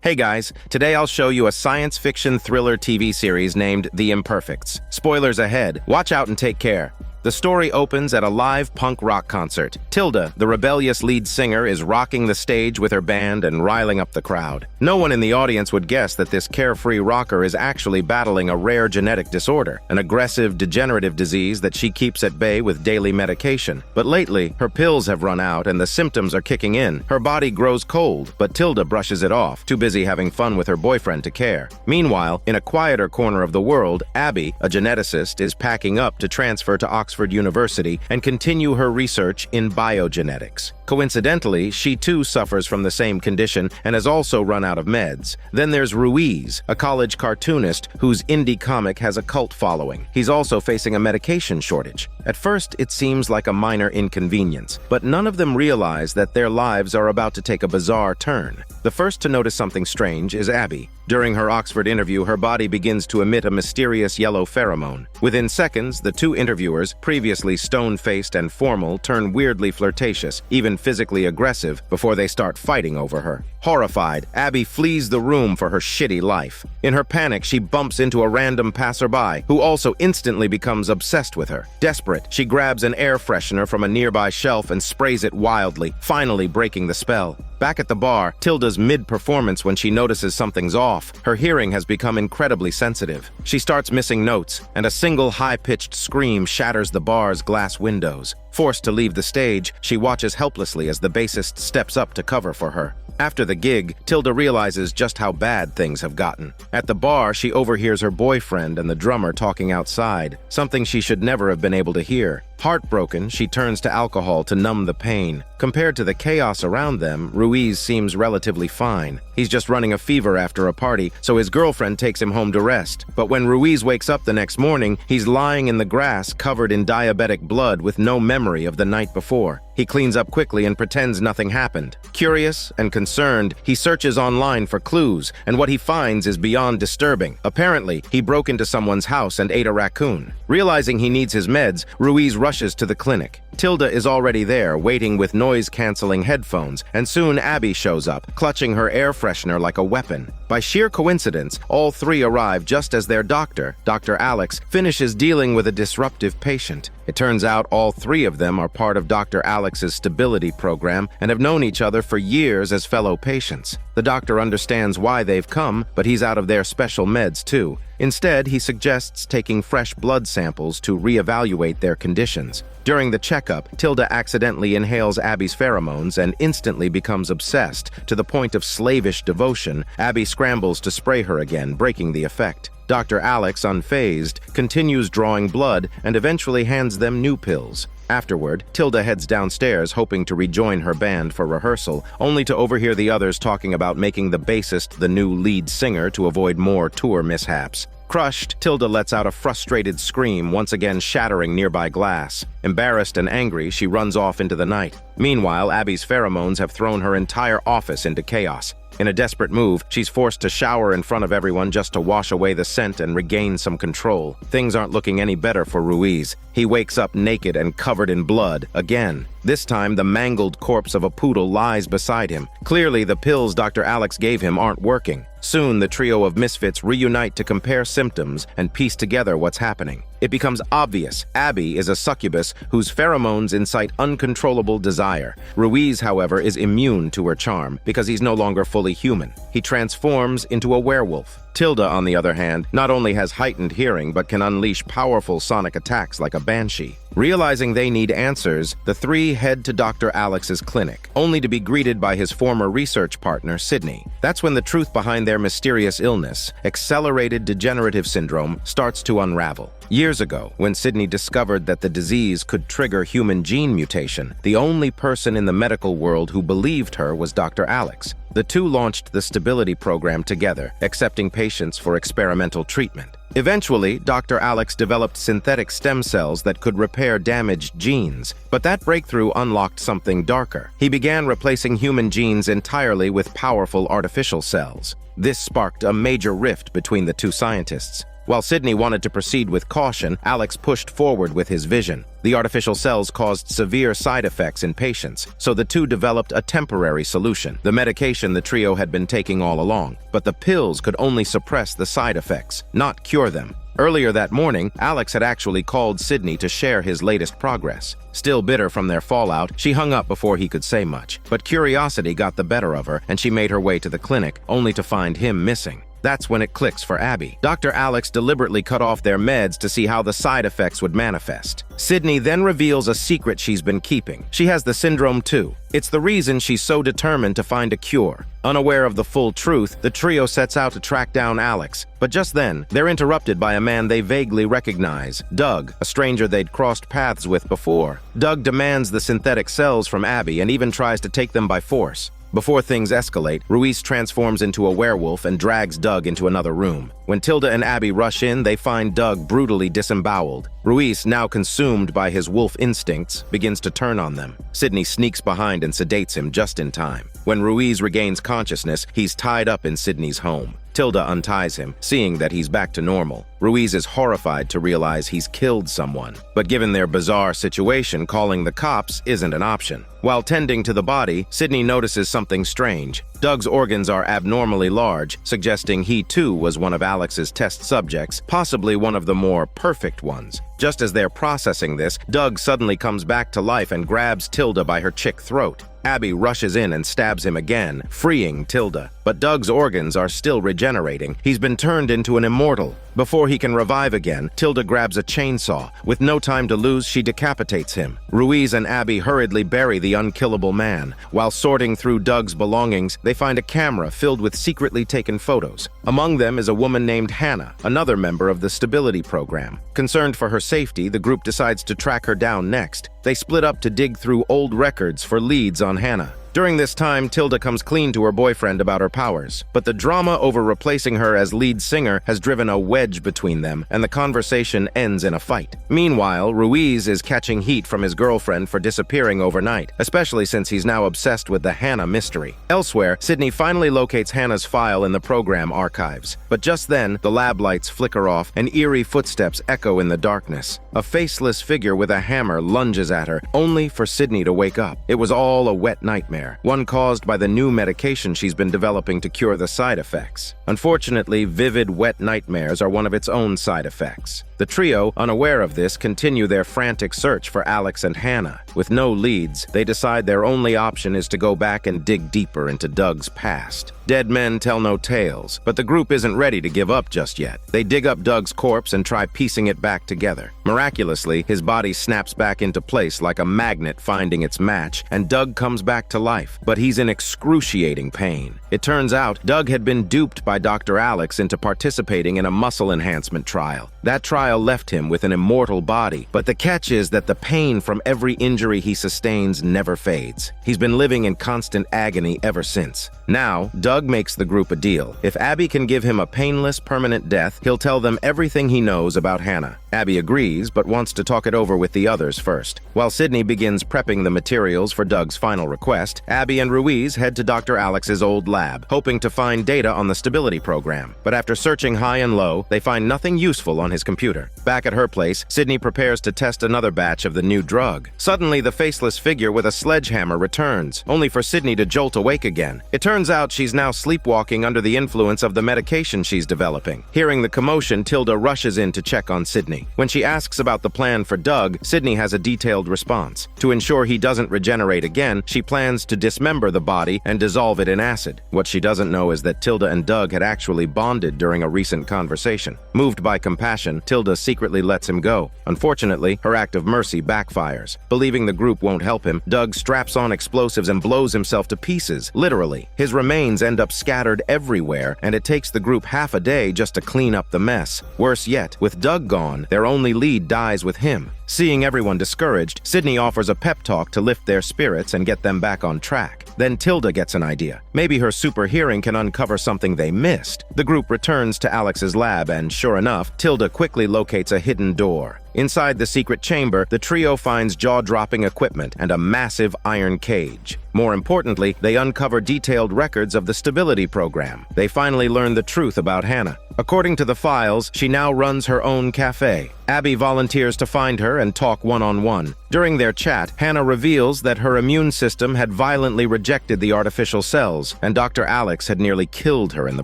Hey guys, today I'll show you a science fiction thriller TV series named The Imperfects. Spoilers ahead, watch out and take care. The story opens at a live punk rock concert. Tilda, the rebellious lead singer, is rocking the stage with her band and riling up the crowd. No one in the audience would guess that this carefree rocker is actually battling a rare genetic disorder, an aggressive degenerative disease that she keeps at bay with daily medication. But lately, her pills have run out and the symptoms are kicking in. Her body grows cold, but Tilda brushes it off, too busy having fun with her boyfriend to care. Meanwhile, in a quieter corner of the world, Abby, a geneticist, is packing up to transfer to Oxford University and continue her research in biogenetics. Coincidentally, she too suffers from the same condition and has also run out of meds. Then there's Ruiz, a college cartoonist whose indie comic has a cult following. He's also facing a medication shortage. At first, it seems like a minor inconvenience, but none of them realize that their lives are about to take a bizarre turn. The first to notice something strange is Abby. During her Oxford interview, her body begins to emit a mysterious yellow pheromone. Within seconds, the two interviewers, previously stone-faced and formal, turn weirdly flirtatious, even physically aggressive, before they start fighting over her. Horrified, Abby flees the room for her shitty life. In her panic, she bumps into a random passerby, who also instantly becomes obsessed with her. Desperate, she grabs an air freshener from a nearby shelf and sprays it wildly, finally breaking the spell. Back at the bar, Tilda's mid-performance when she notices something's off. Her hearing has become incredibly sensitive. She starts missing notes, and a single high-pitched scream shatters the bar's glass windows. Forced to leave the stage, she watches helplessly as the bassist steps up to cover for her. After the gig, Tilda realizes just how bad things have gotten. At the bar, she overhears her boyfriend and the drummer talking outside, something she should never have been able to hear. Heartbroken, she turns to alcohol to numb the pain. Compared to the chaos around them, Ruiz seems relatively fine. He's just running a fever after a party, so his girlfriend takes him home to rest. But when Ruiz wakes up the next morning, he's lying in the grass covered in diabetic blood with no memory of the night before. He cleans up quickly and pretends nothing happened. Curious and concerned, he searches online for clues, and what he finds is beyond disturbing. Apparently, he broke into someone's house and ate a raccoon. Realizing he needs his meds, Ruiz rushes to the clinic. Tilda is already there, waiting with noise-canceling headphones, and soon Abby shows up, clutching her air freshener like a weapon. By sheer coincidence, all three arrive just as their doctor, Dr. Alex, finishes dealing with a disruptive patient. It turns out all three of them are part of Dr. Alex's stability program and have known each other for years as fellow patients. The doctor understands why they've come, but he's out of their special meds too. Instead, he suggests taking fresh blood samples to reevaluate their conditions. During the checkup, Tilda accidentally inhales Abby's pheromones and instantly becomes obsessed. To the point of slavish devotion, Abby scrambles to spray her again, breaking the effect. Dr. Alex, unfazed, continues drawing blood and eventually hands them new pills. Afterward, Tilda heads downstairs hoping to rejoin her band for rehearsal, only to overhear the others talking about making the bassist the new lead singer to avoid more tour mishaps. Crushed, Tilda lets out a frustrated scream, once again shattering nearby glass. Embarrassed and angry, she runs off into the night. Meanwhile, Abby's pheromones have thrown her entire office into chaos. In a desperate move, she's forced to shower in front of everyone just to wash away the scent and regain some control. Things aren't looking any better for Ruiz. He wakes up naked and covered in blood, again. This time, the mangled corpse of a poodle lies beside him. Clearly, the pills Dr. Alex gave him aren't working. Soon, the trio of misfits reunite to compare symptoms and piece together what's happening. It becomes obvious Abby is a succubus whose pheromones incite uncontrollable desire. Ruiz, however, is immune to her charm because he's no longer fully human. He transforms into a werewolf. Tilda, on the other hand, not only has heightened hearing but can unleash powerful sonic attacks like a banshee. Realizing they need answers, the three head to Dr. Alex's clinic, only to be greeted by his former research partner, Sydney. That's when the truth behind their mysterious illness, accelerated degenerative syndrome, starts to unravel. Years ago, when Sydney discovered that the disease could trigger human gene mutation, the only person in the medical world who believed her was Dr. Alex. The two launched the stability program together, accepting patients for experimental treatment. Eventually, Dr. Alex developed synthetic stem cells that could repair damaged genes, but that breakthrough unlocked something darker. He began replacing human genes entirely with powerful artificial cells. This sparked a major rift between the two scientists. While Sydney wanted to proceed with caution, Alex pushed forward with his vision. The artificial cells caused severe side effects in patients, so the two developed a temporary solution, the medication the trio had been taking all along. But the pills could only suppress the side effects, not cure them. Earlier that morning, Alex had actually called Sydney to share his latest progress. Still bitter from their fallout, she hung up before he could say much. But curiosity got the better of her, and she made her way to the clinic, only to find him missing. That's when it clicks for Abby. Dr. Alex deliberately cut off their meds to see how the side effects would manifest. Sydney then reveals a secret she's been keeping. She has the syndrome too. It's the reason she's so determined to find a cure. Unaware of the full truth, the trio sets out to track down Alex. But just then, they're interrupted by a man they vaguely recognize, Doug, a stranger they'd crossed paths with before. Doug demands the synthetic cells from Abby and even tries to take them by force. Before things escalate, Ruiz transforms into a werewolf and drags Doug into another room. When Tilda and Abby rush in, they find Doug brutally disemboweled. Ruiz, now consumed by his wolf instincts, begins to turn on them. Sydney sneaks behind and sedates him just in time. When Ruiz regains consciousness, he's tied up in Sydney's home. Tilda unties him, seeing that he's back to normal. Ruiz is horrified to realize he's killed someone. But given their bizarre situation, calling the cops isn't an option. While tending to the body, Sydney notices something strange. Doug's organs are abnormally large, suggesting he too was one of Alex's test subjects, possibly one of the more perfect ones. Just as they're processing this, Doug suddenly comes back to life and grabs Tilda by her chick throat. Abby rushes in and stabs him again, freeing Tilda. But Doug's organs are still regenerating. He's been turned into an immortal. Before he can revive again, Tilda grabs a chainsaw. With no time to lose, she decapitates him. Ruiz and Abby hurriedly bury the unkillable man. While sorting through Doug's belongings, they find a camera filled with secretly taken photos. Among them is a woman named Hannah, another member of the stability program. Concerned for her safety, the group decides to track her down next. They split up to dig through old records for leads on Hannah. During this time, Tilda comes clean to her boyfriend about her powers, but the drama over replacing her as lead singer has driven a wedge between them, and the conversation ends in a fight. Meanwhile, Ruiz is catching heat from his girlfriend for disappearing overnight, especially since he's now obsessed with the Hannah mystery. Elsewhere, Sydney finally locates Hannah's file in the program archives, but just then, the lab lights flicker off and eerie footsteps echo in the darkness. A faceless figure with a hammer lunges at her, only for Sydney to wake up. It was all a wet nightmare, one caused by the new medication she's been developing to cure the side effects. Unfortunately, vivid wet nightmares are one of its own side effects. The trio, unaware of this, continue their frantic search for Alex and Hannah. With no leads, they decide their only option is to go back and dig deeper into Doug's past. Dead men tell no tales, but the group isn't ready to give up just yet. They dig up Doug's corpse and try piecing it back together. Miraculously, his body snaps back into place like a magnet finding its match, and Doug comes back to life, but he's in excruciating pain. It turns out, Doug had been duped by Dr. Alex into participating in a muscle enhancement trial. That trial left him with an immortal body, but the catch is that the pain from every injury he sustains never fades. He's been living in constant agony ever since. Now, Doug makes the group a deal. If Abby can give him a painless, permanent death, he'll tell them everything he knows about Hannah. Abby agrees, but wants to talk it over with the others first. While Sydney begins prepping the materials for Doug's final request, Abby and Ruiz head to Dr. Alex's old lab, hoping to find data on the stability program. But after searching high and low, they find nothing useful on his computer. Back at her place, Sydney prepares to test another batch of the new drug. Suddenly, the faceless figure with a sledgehammer returns, only for Sydney to jolt awake again. It turns out she's now sleepwalking under the influence of the medication she's developing. Hearing the commotion, Tilda rushes in to check on Sydney. When she asks about the plan for Doug, Sydney has a detailed response. To ensure he doesn't regenerate again, she plans to dismember the body and dissolve it in acid. What she doesn't know is that Tilda and Doug had actually bonded during a recent conversation. Moved by compassion, Tilda secretly lets him go. Unfortunately, her act of mercy backfires. Believing the group won't help him, Doug straps on explosives and blows himself to pieces, literally. His remains end up scattered everywhere, and it takes the group half a day just to clean up the mess. Worse yet, with Doug gone, their only lead dies with him. Seeing everyone discouraged, Sydney offers a pep talk to lift their spirits and get them back on track. Then Tilda gets an idea. Maybe her super hearing can uncover something they missed. The group returns to Alex's lab and, sure enough, Tilda quickly locates a hidden door. Inside the secret chamber, the trio finds jaw-dropping equipment and a massive iron cage. More importantly, they uncover detailed records of the stability program. They finally learn the truth about Hannah. According to the files, she now runs her own cafe. Abby volunteers to find her and talk one-on-one. During their chat, Hannah reveals that her immune system had violently rejected the artificial cells, and Dr. Alex had nearly killed her in the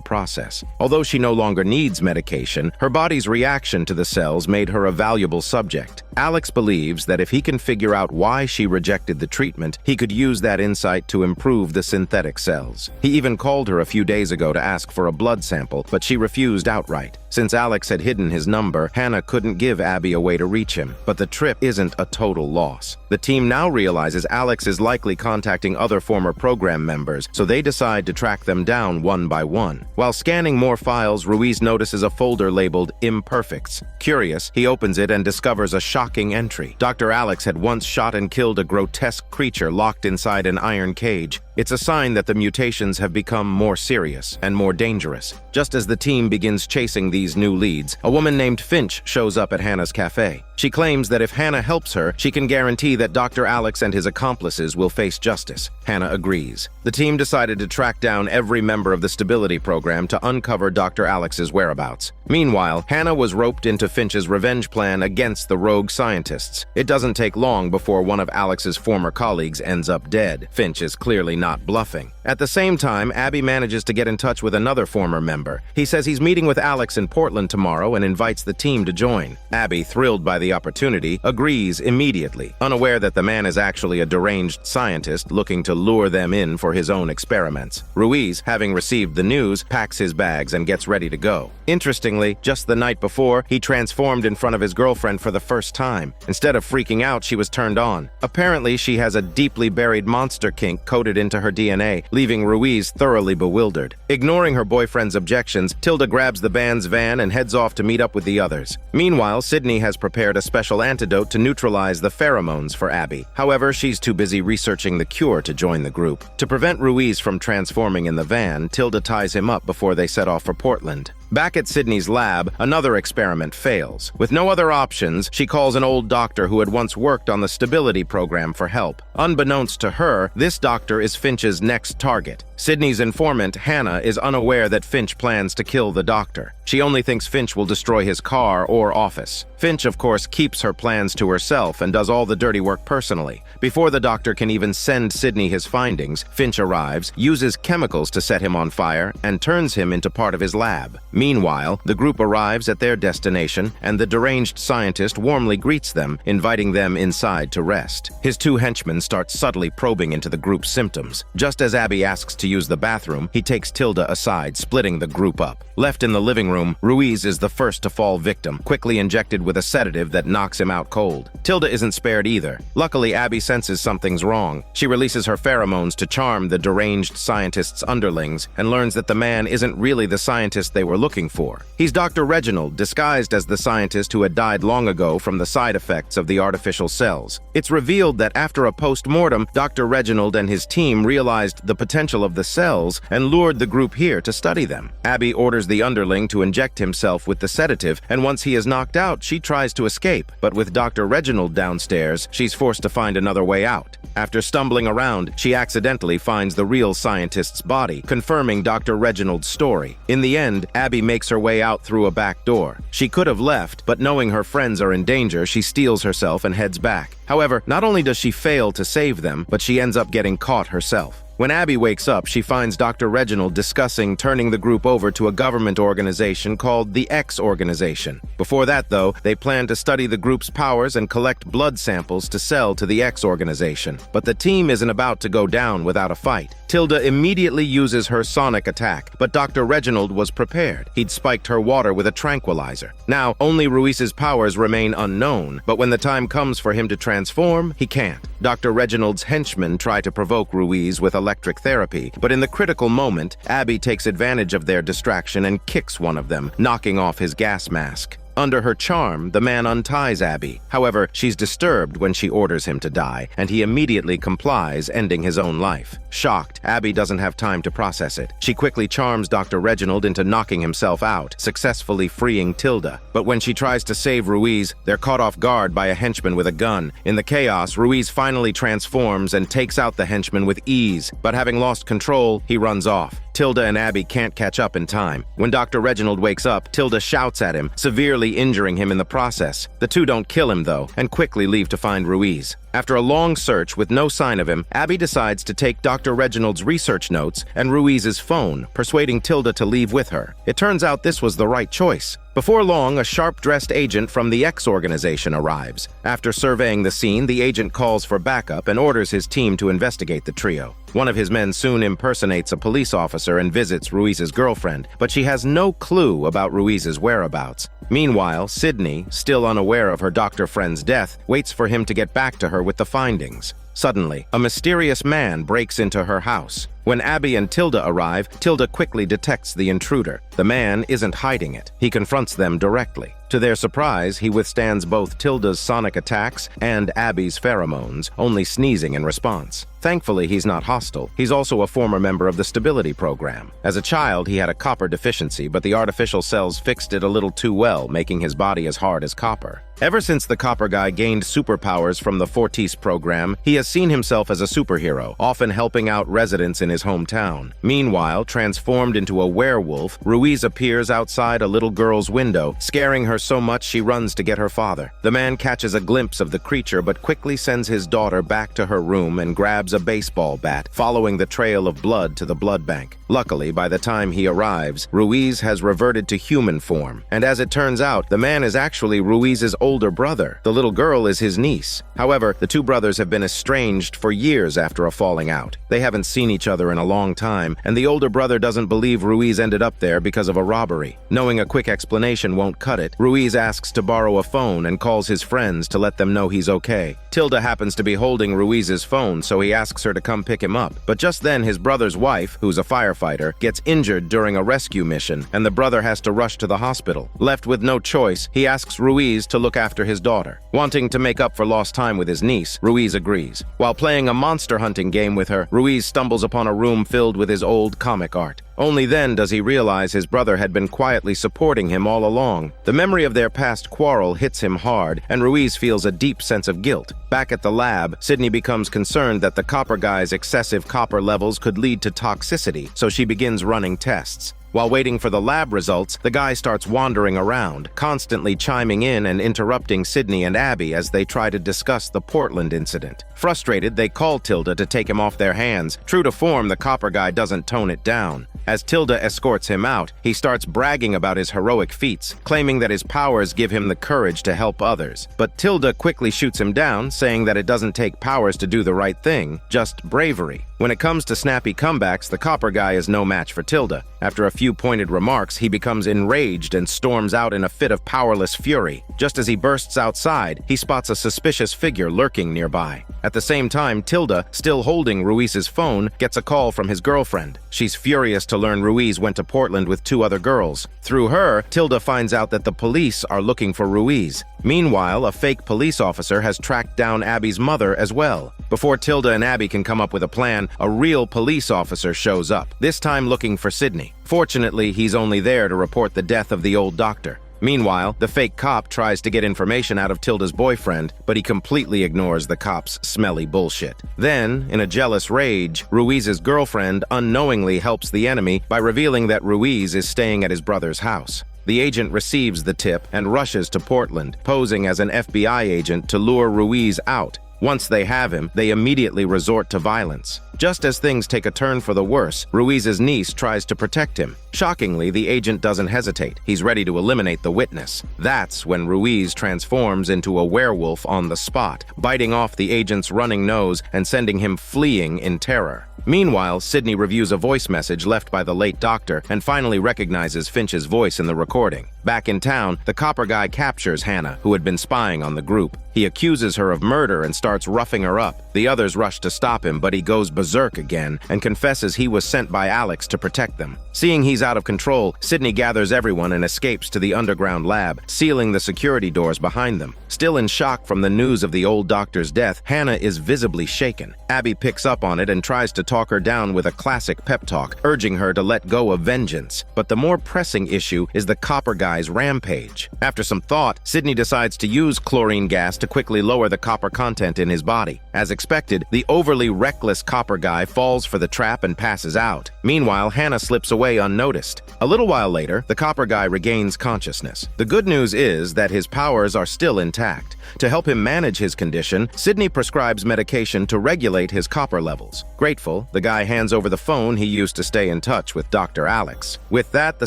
process. Although she no longer needs medication, her body's reaction to the cells made her a valuable subject. Alex believes that if he can figure out why she rejected the treatment, he could use that insight to improve the synthetic cells. He even called her a few days ago to ask for a blood sample, but she refused outright. Since Alex had hidden his number, Hannah couldn't give Abby a way to reach him. But the trip isn't a total loss. The team now realizes Alex is likely contacting other former program members, so they decide to track them down one by one. While scanning more files, Ruiz notices a folder labeled Imperfects. Curious, he opens it and discovers a shocking entry. Dr. Alex had once shot and killed a grotesque creature locked inside an iron cage. It's a sign that the mutations have become more serious and more dangerous. Just as the team begins chasing these new leads, a woman named Finch shows up at Hannah's cafe. She claims that if Hannah helps her, she can guarantee that Dr. Alex and his accomplices will face justice. Hannah agrees. The team decided to track down every member of the stability program to uncover Dr. Alex's whereabouts. Meanwhile, Hannah was roped into Finch's revenge plan against the rogue scientists. It doesn't take long before one of Alex's former colleagues ends up dead. Finch is clearly not bluffing. At the same time, Abby manages to get in touch with another former member. He says he's meeting with Alex in Portland tomorrow and invites the team to join. Abby, thrilled by the opportunity, agrees immediately, unaware that the man is actually a deranged scientist looking to lure them in for his own experiments. Ruiz, having received the news, packs his bags and gets ready to go. Interestingly, just the night before, he transformed in front of his girlfriend for the first time. Instead of freaking out, she was turned on. Apparently, she has a deeply buried monster kink coded into her DNA, leaving Ruiz thoroughly bewildered. Ignoring her boyfriend's objections, Tilda grabs the band's van and heads off to meet up with the others. Meanwhile, Sydney has prepared a special antidote to neutralize the pheromones for Abby. However, she's too busy researching the cure to join the group. To prevent Ruiz from transforming in the van, Tilda ties him up before they set off for Portland. Back at Sydney's lab, another experiment fails. With no other options, she calls an old doctor who had once worked on the stability program for help. Unbeknownst to her, this doctor is Finch's next target. Sydney's informant, Hannah, is unaware that Finch plans to kill the doctor. She only thinks Finch will destroy his car or office. Finch, of course, keeps her plans to herself and does all the dirty work personally. Before the doctor can even send Sydney his findings, Finch arrives, uses chemicals to set him on fire, and turns him into part of his lab. Meanwhile, the group arrives at their destination, and the deranged scientist warmly greets them, inviting them inside to rest. His two henchmen start subtly probing into the group's symptoms. Just as Abby asks to use the bathroom, he takes Tilda aside, splitting the group up. Left in the living room, Ruiz is the first to fall victim, quickly injected with a sedative that knocks him out cold. Tilda isn't spared either. Luckily, Abby senses something's wrong. She releases her pheromones to charm the deranged scientist's underlings and learns that the man isn't really the scientist they were looking for. He's Dr. Reginald, disguised as the scientist who had died long ago from the side effects of the artificial cells. It's revealed that after a post-mortem, Dr. Reginald and his team realized the potential of the cells and lured the group here to study them. Abby orders the underling to inject himself with the sedative, and once he is knocked out, she tries to escape. But with Dr. Reginald downstairs, she's forced to find another way out. After stumbling around, she accidentally finds the real scientist's body, confirming Dr. Reginald's story. In the end, Abby makes her way out through a back door. She could have left, but knowing her friends are in danger, she steels herself and heads back. However, not only does she fail to save them, but she ends up getting caught herself. When Abby wakes up, she finds Dr. Reginald discussing turning the group over to a government organization called the X Organization. Before that, though, they plan to study the group's powers and collect blood samples to sell to the X Organization. But the team isn't about to go down without a fight. Tilda immediately uses her sonic attack, but Dr. Reginald was prepared. He'd spiked her water with a tranquilizer. Now, only Ruiz's powers remain unknown, but when the time comes for him to transform, he can't. Dr. Reginald's henchmen try to provoke Ruiz with electric therapy, but in the critical moment, Abby takes advantage of their distraction and kicks one of them, knocking off his gas mask. Under her charm, the man unties Abby. However, she's disturbed when she orders him to die, and he immediately complies, ending his own life. Shocked, Abby doesn't have time to process it. She quickly charms Dr. Reginald into knocking himself out, successfully freeing Tilda. But when she tries to save Ruiz, they're caught off guard by a henchman with a gun. In the chaos, Ruiz finally transforms and takes out the henchman with ease, but having lost control, he runs off. Tilda and Abby can't catch up in time. When Dr. Reginald wakes up, Tilda shouts at him, severely injuring him in the process. The two don't kill him, though, and quickly leave to find Ruiz. After a long search with no sign of him, Abby decides to take Dr. Reginald's research notes and Ruiz's phone, persuading Tilda to leave with her. It turns out this was the right choice. Before long, a sharp-dressed agent from the X organization arrives. After surveying the scene, the agent calls for backup and orders his team to investigate the trio. One of his men soon impersonates a police officer and visits Ruiz's girlfriend, but she has no clue about Ruiz's whereabouts. Meanwhile, Sydney, still unaware of her doctor friend's death, waits for him to get back to her with the findings. Suddenly, a mysterious man breaks into her house. When Abby and Tilda arrive, Tilda quickly detects the intruder. The man isn't hiding it. He confronts them directly. To their surprise, he withstands both Tilda's sonic attacks and Abby's pheromones, only sneezing in response. Thankfully, he's not hostile. He's also a former member of the stability program. As a child, he had a copper deficiency, but the artificial cells fixed it a little too well, making his body as hard as copper. Ever since the copper guy gained superpowers from the Fortis program, he has seen himself as a superhero, often helping out residents in his hometown. Meanwhile, transformed into a werewolf, Ruiz appears outside a little girl's window, scaring her so much she runs to get her father. The man catches a glimpse of the creature but quickly sends his daughter back to her room and grabs a baseball bat, following the trail of blood to the blood bank. Luckily, by the time he arrives, Ruiz has reverted to human form, and as it turns out, the man is actually Ruiz's older brother. The little girl is his niece. However, the two brothers have been estranged for years after a falling out. They haven't seen each other in a long time, and the older brother doesn't believe Ruiz ended up there because of a robbery. Knowing a quick explanation won't cut it, Ruiz asks to borrow a phone and calls his friends to let them know he's okay. Tilda happens to be holding Ruiz's phone, so he asks her to come pick him up. But just then, his brother's wife, who's a firefighter, gets injured during a rescue mission, and the brother has to rush to the hospital. Left with no choice, he asks Ruiz to look after his daughter. Wanting to make up for lost time with his niece, Ruiz agrees. While playing a monster hunting game with her, Ruiz stumbles upon a room filled with his old comic art. Only then does he realize his brother had been quietly supporting him all along. The memory of their past quarrel hits him hard, and Ruiz feels a deep sense of guilt. Back at the lab, Sydney becomes concerned that the copper guy's excessive copper levels could lead to toxicity, so she begins running tests. While waiting for the lab results, the guy starts wandering around, constantly chiming in and interrupting Sydney and Abby as they try to discuss the Portland incident. Frustrated, they call Tilda to take him off their hands. True to form, the copper guy doesn't tone it down. As Tilda escorts him out, he starts bragging about his heroic feats, claiming that his powers give him the courage to help others. But Tilda quickly shoots him down, saying that it doesn't take powers to do the right thing, just bravery. When it comes to snappy comebacks, the copper guy is no match for Tilda. After a few pointed remarks, he becomes enraged and storms out in a fit of powerless fury. Just as he bursts outside, he spots a suspicious figure lurking nearby. At the same time, Tilda, still holding Ruiz's phone, gets a call from his girlfriend. She's furious to learn Ruiz went to Portland with two other girls. Through her, Tilda finds out that the police are looking for Ruiz. Meanwhile, a fake police officer has tracked down Abby's mother as well. Before Tilda and Abby can come up with a plan, a real police officer shows up, this time looking for Sydney. Fortunately, he's only there to report the death of the old doctor. Meanwhile, the fake cop tries to get information out of Tilda's boyfriend, but he completely ignores the cop's smelly bullshit. Then, in a jealous rage, Ruiz's girlfriend unknowingly helps the enemy by revealing that Ruiz is staying at his brother's house. The agent receives the tip and rushes to Portland, posing as an FBI agent to lure Ruiz out. Once they have him, they immediately resort to violence. Just as things take a turn for the worse, Ruiz's niece tries to protect him. Shockingly, the agent doesn't hesitate. He's ready to eliminate the witness. That's when Ruiz transforms into a werewolf on the spot, biting off the agent's running nose and sending him fleeing in terror. Meanwhile, Sydney reviews a voice message left by the late doctor and finally recognizes Finch's voice in the recording. Back in town, the copper guy captures Hannah, who had been spying on the group. He accuses her of murder and starts roughing her up. The others rush to stop him, but he goes berserk again and confesses he was sent by Alex to protect them. Seeing he's out of control, Sydney gathers everyone and escapes to the underground lab, sealing the security doors behind them. Still in shock from the news of the old doctor's death, Hannah is visibly shaken. Abby picks up on it and tries to talk her down with a classic pep talk, urging her to let go of vengeance. But the more pressing issue is the copper guy's rampage. After some thought, Sydney decides to use chlorine gas to quickly lower the copper content in his body. As expected, the overly reckless copper guy falls for the trap and passes out. Meanwhile, Hannah slips away unnoticed. A little while later, the copper guy regains consciousness. The good news is that his powers are still intact. To help him manage his condition, Sydney prescribes medication to regulate his copper levels. Grateful, the guy hands over the phone he used to stay in touch with Dr. Alex. With that, the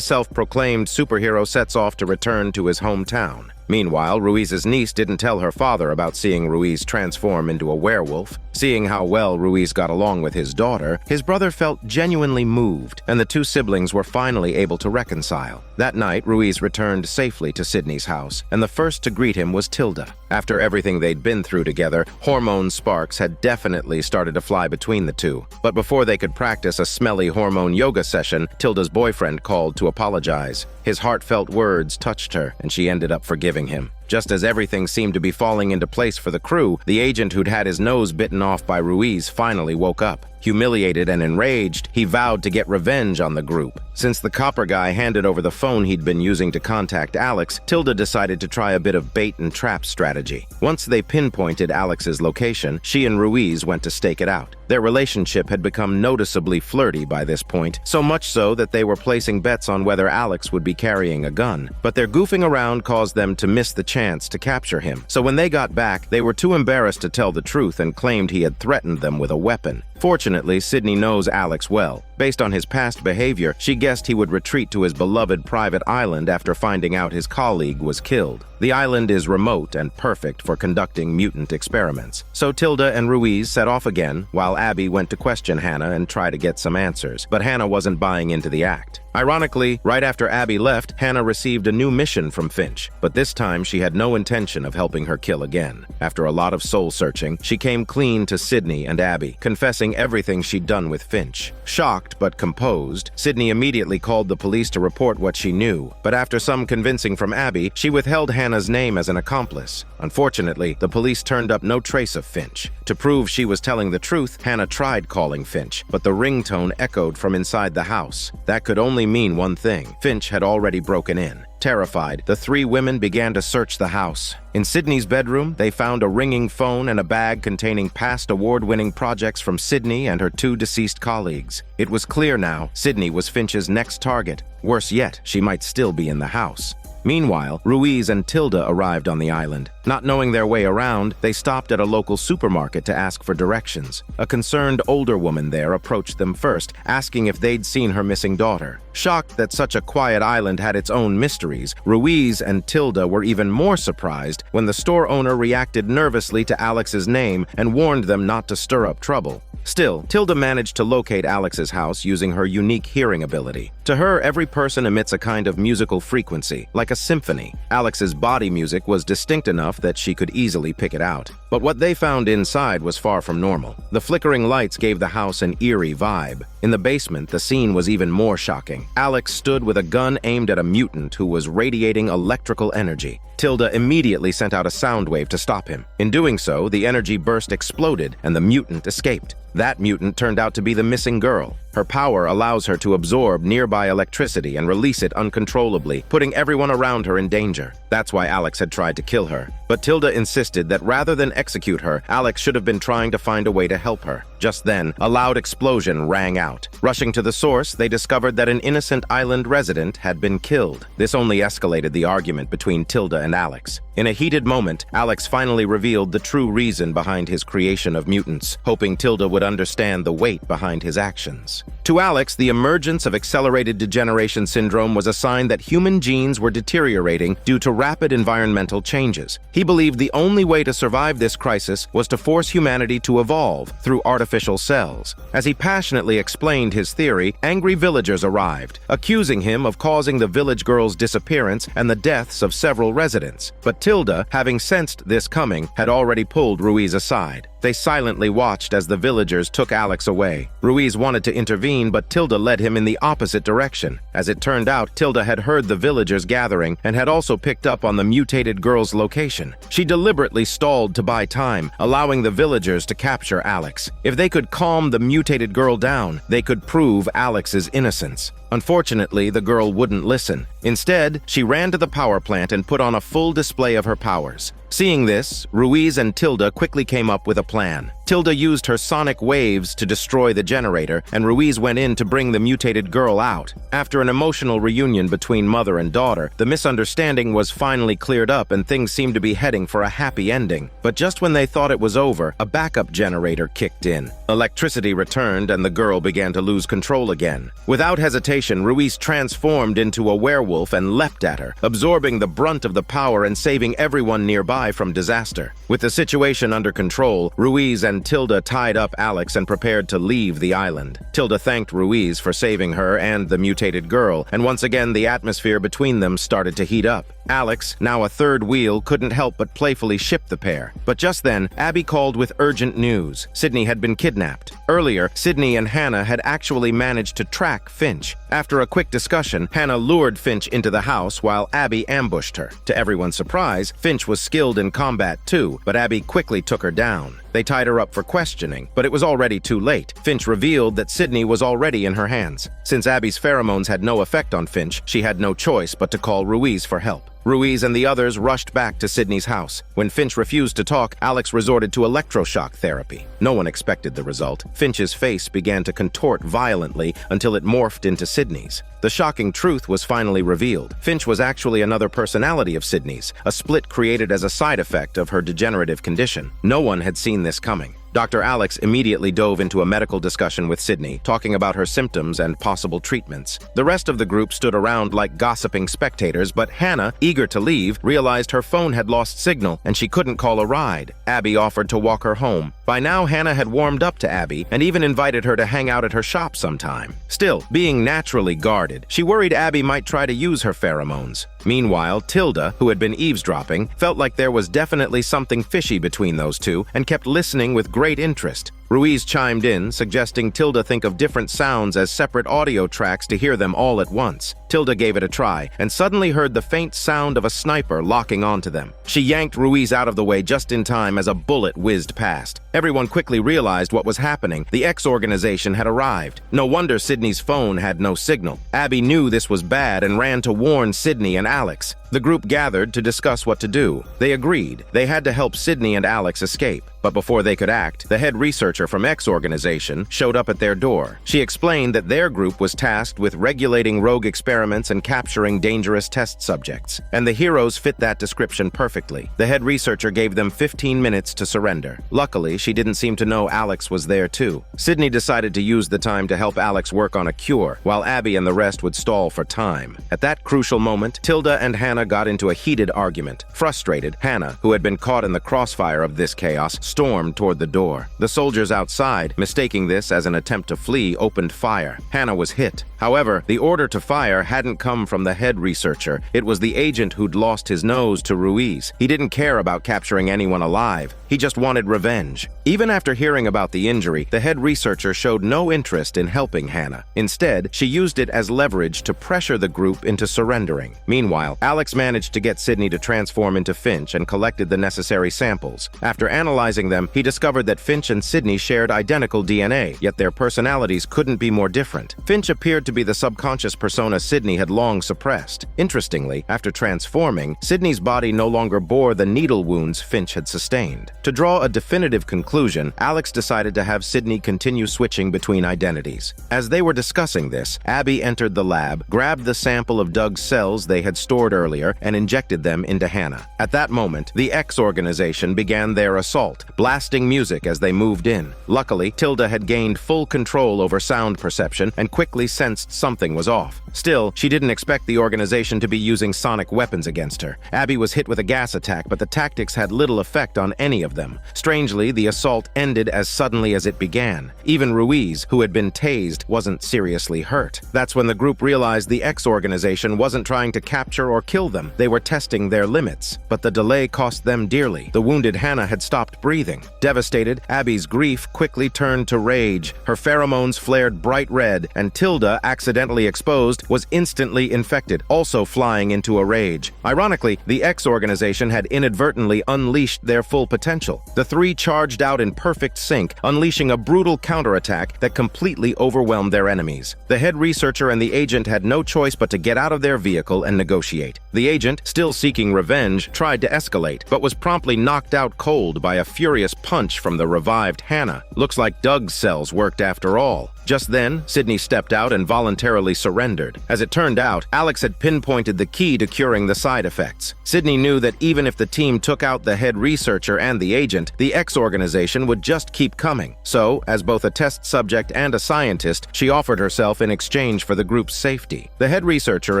self-proclaimed superhero sets off to return to his hometown. Meanwhile, Ruiz's niece didn't tell her father about seeing Ruiz transform into a werewolf. Seeing how well Ruiz got along with his daughter, his brother felt genuinely moved, and the two siblings were finally able to reconcile. That night, Ruiz returned safely to Sydney's house, and the first to greet him was Tilda. After everything they'd been through together, hormone sparks had definitely started to fly between the two. But before they could practice a smelly hormone yoga session, Tilda's boyfriend called to apologize. His heartfelt words touched her, and she ended up forgiving him. Just as everything seemed to be falling into place for the crew, the agent who'd had his nose bitten off by Ruiz finally woke up. Humiliated and enraged, he vowed to get revenge on the group. Since the copper guy handed over the phone he'd been using to contact Alex, Tilda decided to try a bit of bait and trap strategy. Once they pinpointed Alex's location, she and Ruiz went to stake it out. Their relationship had become noticeably flirty by this point, so much so that they were placing bets on whether Alex would be carrying a gun. But their goofing around caused them to miss the chance to capture him. So when they got back, they were too embarrassed to tell the truth and claimed he had threatened them with a weapon. Fortunately, Sydney knows Alex well. Based on his past behavior, she guessed he would retreat to his beloved private island after finding out his colleague was killed. The island is remote and perfect for conducting mutant experiments. So Tilda and Ruiz set off again, while Abby went to question Hannah and try to get some answers. But Hannah wasn't buying into the act. Ironically, right after Abby left, Hannah received a new mission from Finch, but this time she had no intention of helping her kill again. After a lot of soul-searching, she came clean to Sydney and Abby, confessing everything she'd done with Finch. Shocked but composed, Sydney immediately called the police to report what she knew, but after some convincing from Abby, she withheld Hannah's name as an accomplice. Unfortunately, the police turned up no trace of Finch. To prove she was telling the truth, Hannah tried calling Finch, but the ringtone echoed from inside the house. That could only mean one thing: Finch had already broken in. Terrified, the three women began to search the house. In Sydney's bedroom, they found a ringing phone and a bag containing past award-winning projects from Sydney and her two deceased colleagues. It was clear now, Sydney was Finch's next target. Worse yet, she might still be in the house. Meanwhile, Ruiz and Tilda arrived on the island. Not knowing their way around, they stopped at a local supermarket to ask for directions. A concerned older woman there approached them first, asking if they'd seen her missing daughter. Shocked that such a quiet island had its own mysteries, Ruiz and Tilda were even more surprised when the store owner reacted nervously to Alex's name and warned them not to stir up trouble. Still, Tilda managed to locate Alex's house using her unique hearing ability. To her, every person emits a kind of musical frequency, like a symphony. Alex's body music was distinct enough that she could easily pick it out. But what they found inside was far from normal. The flickering lights gave the house an eerie vibe. In the basement, the scene was even more shocking. Alex stood with a gun aimed at a mutant who was radiating electrical energy. Tilda immediately sent out a sound wave to stop him. In doing so, the energy burst exploded and the mutant escaped. That mutant turned out to be the missing girl. Her power allows her to absorb nearby electricity and release it uncontrollably, putting everyone around her in danger. That's why Alex had tried to kill her. But Tilda insisted that rather than execute her, Alex should have been trying to find a way to help her. Just then, a loud explosion rang out. Rushing to the source, they discovered that an innocent island resident had been killed. This only escalated the argument between Tilda and Alex. In a heated moment, Alex finally revealed the true reason behind his creation of mutants, hoping Tilda would understand the weight behind his actions. To Alex, the emergence of accelerated degeneration syndrome was a sign that human genes were deteriorating due to rapid environmental changes. He believed the only way to survive this crisis was to force humanity to evolve through artificial artificial cells. As he passionately explained his theory, angry villagers arrived, accusing him of causing the village girl's disappearance and the deaths of several residents. But Tilda, having sensed this coming, had already pulled Ruiz aside. They silently watched as the villagers took Alex away. Ruiz wanted to intervene, but Tilda led him in the opposite direction. As it turned out, Tilda had heard the villagers gathering and had also picked up on the mutated girl's location. She deliberately stalled to buy time, allowing the villagers to capture Alex. If they could calm the mutated girl down, they could prove Alex's innocence. Unfortunately, the girl wouldn't listen. Instead, she ran to the power plant and put on a full display of her powers. Seeing this, Ruiz and Tilda quickly came up with a plan. Tilda used her sonic waves to destroy the generator, and Ruiz went in to bring the mutated girl out. After an emotional reunion between mother and daughter, the misunderstanding was finally cleared up and things seemed to be heading for a happy ending. But just when they thought it was over, a backup generator kicked in. Electricity returned and the girl began to lose control again. Without hesitation, Ruiz transformed into a werewolf and leapt at her, absorbing the brunt of the power and saving everyone nearby from disaster. With the situation under control, Ruiz and Tilda tied up Alex and prepared to leave the island. Tilda thanked Ruiz for saving her and the mutated girl, and once again the atmosphere between them started to heat up. Alex, now a third wheel, couldn't help but playfully ship the pair. But just then, Abby called with urgent news. Sydney had been kidnapped. Earlier, Sydney and Hannah had actually managed to track Finch. After a quick discussion, Hannah lured Finch into the house while Abby ambushed her. To everyone's surprise, Finch was skilled in combat too, but Abby quickly took her down. They tied her up for questioning, but it was already too late. Finch revealed that Sydney was already in her hands. Since Abby's pheromones had no effect on Finch, she had no choice but to call Ruiz for help. Ruiz and the others rushed back to Sydney's house. When Finch refused to talk, Alex resorted to electroshock therapy. No one expected the result. Finch's face began to contort violently until it morphed into Sydney's. The shocking truth was finally revealed. Finch was actually another personality of Sydney's, a split created as a side effect of her degenerative condition. No one had seen this coming. Dr. Alex immediately dove into a medical discussion with Sydney, talking about her symptoms and possible treatments. The rest of the group stood around like gossiping spectators, but Hannah, eager to leave, realized her phone had lost signal and she couldn't call a ride. Abby offered to walk her home. By now, Hannah had warmed up to Abby and even invited her to hang out at her shop sometime. Still, being naturally guarded, she worried Abby might try to use her pheromones. Meanwhile, Tilda, who had been eavesdropping, felt like there was definitely something fishy between those two and kept listening with great interest. Ruiz chimed in, suggesting Tilda think of different sounds as separate audio tracks to hear them all at once. Tilda gave it a try, and suddenly heard the faint sound of a sniper locking onto them. She yanked Ruiz out of the way just in time as a bullet whizzed past. Everyone quickly realized what was happening. The X organization had arrived. No wonder Sydney's phone had no signal. Abby knew this was bad and ran to warn Sydney and Alex. The group gathered to discuss what to do. They agreed. They had to help Sydney and Alex escape. But before they could act, the head researcher from X organization showed up at their door. She explained that their group was tasked with regulating rogue experiments and capturing dangerous test subjects, and the heroes fit that description perfectly. The head researcher gave them 15 minutes to surrender. Luckily, she didn't seem to know Alex was there too. Sydney decided to use the time to help Alex work on a cure, while Abby and the rest would stall for time. At that crucial moment, Tilda and Hannah got into a heated argument. Frustrated, Hannah, who had been caught in the crossfire of this chaos, stormed toward the door. The soldiers outside, mistaking this as an attempt to flee, opened fire. Hannah was hit. However, the order to fire hadn't come from the head researcher. It was the agent who'd lost his nose to Ruiz. He didn't care about capturing anyone alive. He just wanted revenge. Even after hearing about the injury, the head researcher showed no interest in helping Hannah. Instead, she used it as leverage to pressure the group into surrendering. Meanwhile, Alex managed to get Sydney to transform into Finch and collected the necessary samples. After analyzing them, he discovered that Finch and Sydney shared identical DNA, yet their personalities couldn't be more different. Finch appeared to be the subconscious persona Sydney had long suppressed. Interestingly, after transforming, Sydney's body no longer bore the needle wounds Finch had sustained. To draw a definitive conclusion, Alex decided to have Sydney continue switching between identities. As they were discussing this, Abby entered the lab, grabbed the sample of Doug's cells they had stored earlier, and injected them into Hannah. At that moment, the X organization began their assault, blasting music as they moved in. Luckily, Tilda had gained full control over sound perception and quickly sensed sensed something was off. Still, she didn't expect the organization to be using sonic weapons against her. Abby was hit with a gas attack, but the tactics had little effect on any of them. Strangely, the assault ended as suddenly as it began. Even Ruiz, who had been tased, wasn't seriously hurt. That's when the group realized the X organization wasn't trying to capture or kill them. They were testing their limits. But the delay cost them dearly. The wounded Hannah had stopped breathing. Devastated, Abby's grief quickly turned to rage. Her pheromones flared bright red, and Tilda, accidentally exposed, was instantly infected, also flying into a rage. Ironically, the X organization had inadvertently unleashed their full potential. The three charged out in perfect sync, unleashing a brutal counterattack that completely overwhelmed their enemies. The head researcher and the agent had no choice but to get out of their vehicle and negotiate. The agent, still seeking revenge, tried to escalate, but was promptly knocked out cold by a furious punch from the revived Hannah. Looks like Doug's cells worked after all. Just then, Sydney stepped out and voluntarily surrendered. As it turned out, Alex had pinpointed the key to curing the side effects. Sydney knew that even if the team took out the head researcher and the agent, the X organization would just keep coming. So, as both a test subject and a scientist, she offered herself in exchange for the group's safety. The head researcher